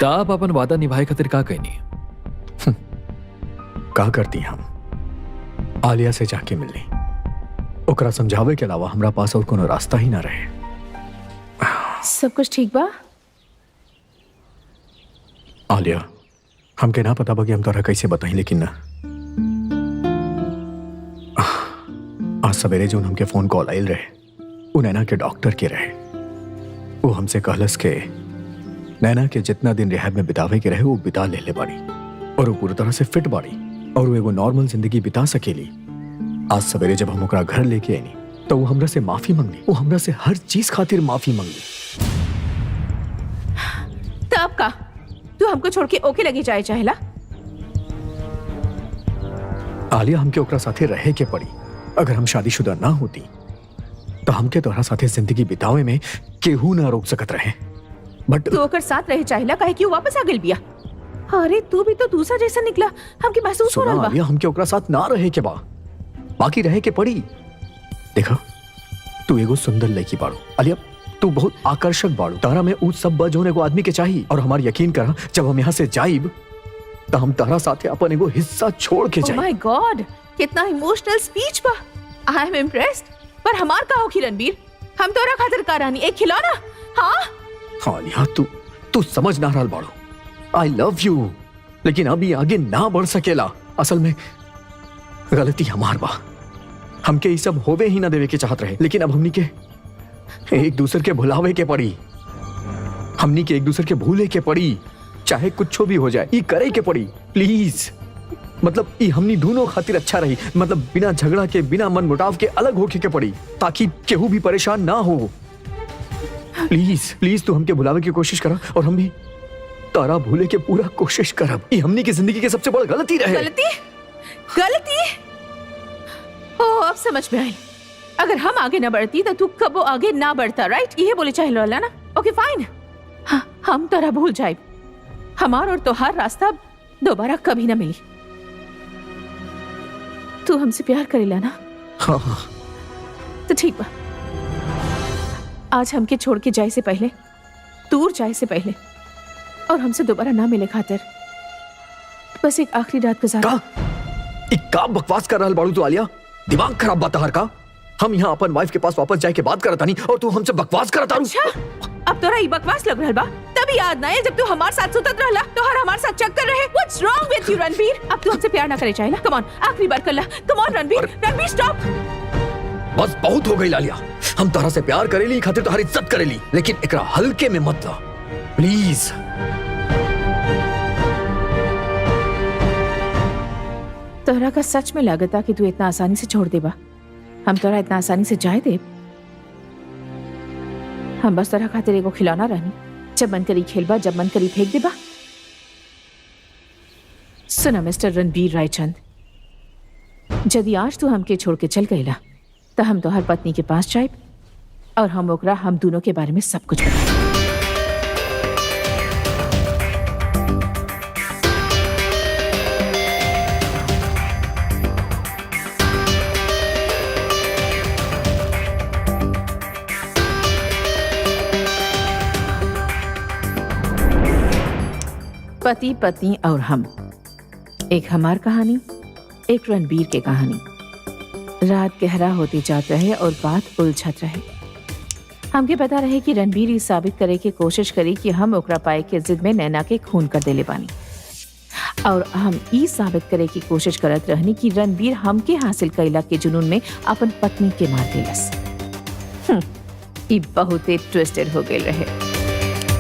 ता आप अपन वादा निभाए खातिर का कहनी? का करती हम आलिया से जाके मिलनी, ओकरा समझावे के अलावा हमरा पास और कोनो रास्ता ही ना रहे। सब कुछ ठीक बा? आलिया, हमके ना पता बा कि हम तोरा कैसे बताई, लेकिन ना आज सवेरे जो हमके फोन कॉल आयल रहे वो नैना के डॉक्टर के रहे। वो हमसे कहलस के नैना के जितना दिन रिहैब में बितावे के रहे वो बिता ले बाड़ी और वो पूरी तरह से फिट बाड़ी और वो एगो नॉर्मल जिंदगी बिता सकेली। आज सवेरे जब हम ओकरा घर लेके आईनी तो वो हमरा से माफी मांगली, वो हमरा से हर चीज खातिर माफी मांगली। तब का तू हमको छोड़ के ओके लगी जाए चाहेला? आलिया, हमके ओकरा साथे रहे के पड़ी। अगर हम शादीशुदा ना होती तो हमके तोहरा साथे जिंदगी बितावे में केहू ना रोक सकत रहे। बट तू ओकर साथ रहे चाहेला काहे कि वो वापस आ गेल बिया। अरे तू भी तो दूसरा जैसा निकला, हमके महसूस हो रहा बा। आलिया, हमके ओकरा साथ ना रहे के बा, बाकी रहे के पड़ी। देखा, तू एगो सुंदर लड़की बाड़ू आलिया, तू बहुत आकर्षक बाड़ू। तारा में उ सब बा जोन एगो आदमी के चाहिए। और हमार यकीन करा, जब हम यहाँ से जाइब तो हम तारा साथे अपन एगो हिस्सा छोड़ के जाइब। ओह माय गॉड, कितना इमोशनल स्पीच बा। I am impressed. पर हमार का होखी रणबीर, हम तोरा खातिर का रानी एक खिलौना? हाँ आलिया, तू समझ ना रहल बाड़ू। आई लव यू, लेकिन अभी आगे ना बढ़ सकेला। असल में गलती हमार बा, हमके ये सब होवे ही ना देवे के चाहत रहे, लेकिन अब हमनी के एक दूसरे के भुलावे के पड़ी। हमनी के एक दूसरे के भूले के पड़ी, चाहे कुछ भी हो जाए, ये करे के पड़ी। प्लीज, मतलब ये हमनी दोनों खातिर अच्छा रही। मतलब बिना झगड़ा के, बिना मन मुटाव के अलग होके के पड़ी, ताकि केहू भी परेशान ना हो। प्लीज प्लीज, तू हमके भुलावे की कोशिश करा और हम भी तारा भूले के पूरा कोशिश करब। ये हमनी की जिंदगी के सबसे बड़ा गलती रहे। गलती? ओह, अब समझ में आई। अगर हम आगे ना बढ़ती तो तू कबो आगे ना बढ़ता, राइट? ये बोले चाहे लोला ना? ओके फाइन, हाँ, हम तोरा भूल जाए। हमार और तोहार रास्ता दोबारा कभी ना मिली। तू हमसे प्यार करेला ना? हाँ। तो ठीक बा, आज हमके छोड़ के जाए से पहले, दूर जाए से पहले और हमसे दोबारा ना मिले खातिर बस एक आखिरी रात गुजार। का बकवास कर रहल बाड़ू तू आलिया? दिमाग खराब बा तहर का? हम यहाँ अपन वाइफ के पास वापस जाए के बात करत तानी और तू हमसे बकवास करत तारू। अच्छा, अब तोरा ई बकवास लग रहल बा? तभी याद ना है जब तू हमारे साथ सुतत रहला, तोहर हमारे साथ चक्कर रहे। What's wrong with you, Ranbir? अब तू हमसे प्यार ना करे चाहेला? Come on, आखिरी बार कर ला। Come on, Ranbir, Ranbir stop. बस बहुत हो गई लालिया, हम तारा से प्यार करेली, खातिर तोहारी इज्जत करेली, लेकिन एकरा हल्के में मत ला, प्लीज। तोहरा का सच में लागता कि तू इतना आसानी से छोड़ देबा? हम तोरा इतना आसानी से जाए देब? हम बस तोरा खातिर एगो खिलौना रहनी, जब मन करी खेलबा, जब मन करी फेंक देबा। सुना मिस्टर रणबीर रायचंद, यदि आज तू हमके छोड़ के चल गईला तो हम तोहर पत्नी के पास जाए और हम ओकरा हम दोनों के बारे में सब कुछ बताए। पति पत्नी और हम, एक हमार कहानी, एक रणबीर की कहानी। रात गहरा होती जात रहे और बात उलझत रहे। हमके पता रहे कि रणबीर ये साबित करे की कोशिश करी कि हम ओकरा पाए के जिद में नैना के खून कर देले बानी, और हम ये साबित करे की कोशिश करत रहनी कि रणबीर हमके हासिल कैला के जुनून में अपन पत्नी के मार देलस। ये बहुते ट्विस्टेड हो गए रहे।